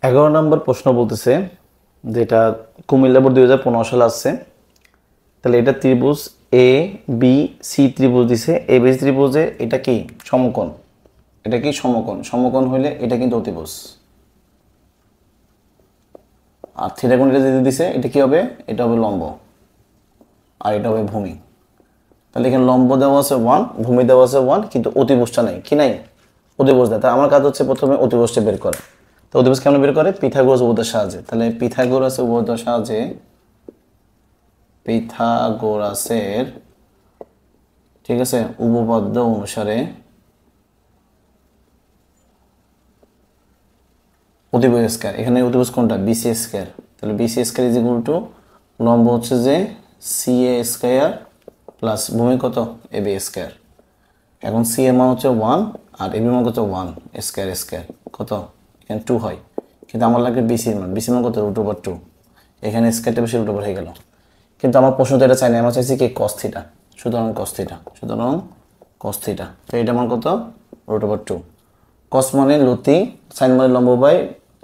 11 নম্বর প্রশ্ন বলতেছে যেটা কুমিল্লা বোর্ড 2015 সালে আসছে। তাহলে এটা ত্রিভুজ এ বি সি ত্রিভুজ দিছে। এ বি সি ত্রিভুজে এটা কি সমকোণ, এটা কি সমকোণ, সমকোণ হইলে এটা কিন্তু অতিভুজ। আর থিটা কোণ এটা যদি দিছে এটা কি হবে, এটা হবে লম্ব আর এটা হবে ভূমি। তাহলে এখানে লম্ব দেওয়া আছে 1, ভূমি দেওয়া আছে 1, কিন্তু অতিভুজটা নাই, কি নাই, অতিভুজ দেয়। তাই আমার কাজ হচ্ছে প্রথমে অতিভুজটা বের করা। তো অতিভুজ কেমন বের করে, পিথাগোরাস উপপাদ্যের সাহায্যে। তাহলে পিথাগোরাসের উপপাদ্যের সাহায্যে, পিথাগোরাসের ঠিক আছে উপপাদ্য অনুসারে অতিভুজ স্কয়ার, এখানে অতিভুজ কোনটা, বিসি স্কয়ার। তাহলে BC square is equal to লম্ব হচ্ছে যে সিএ স্কয়ার প্লাস ভূমি কত, এবি স্কয়ার। এখন সি এর মান হচ্ছে 1 আর এবি মান কত 1 স্কয়ার স্কয়ার কত, এখানে 2 হয়, কিন্তু আমার লাগে বিসির মান, বিসির মান কত √2। এখানে স্কয়ারটা বেশি √2 হয়ে গেল, কিন্তু আমার প্রশ্ন তো এটা চাই না, আমরা চাইছি কি cos θ। সুতরাং cos θ, সুতরাং cos θ, তো এটা মান কত √2। cos মানে লতি, sin মানে লম্ব বাই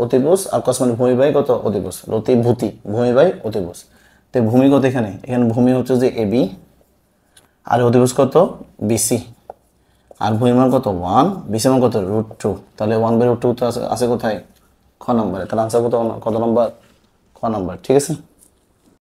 অতিভুজ, আর cos মানে ভূমি বাই কত অতিভুজ, লতি ভূতি, ভূমি বাই অতিভুজ। তো ভূমি কত, এখানে এখানে ভূমি হচ্ছে যে এবি আর অতিভুজ কত বিসি, আর ভূমি মান কত 1, বিসি মান কত √2। তাহলে 1/√2 তো আছে কোথায়, খ নম্বরে। তাহলে আনসার কত, কত নম্বর, খ নম্বর। ঠিক আছে।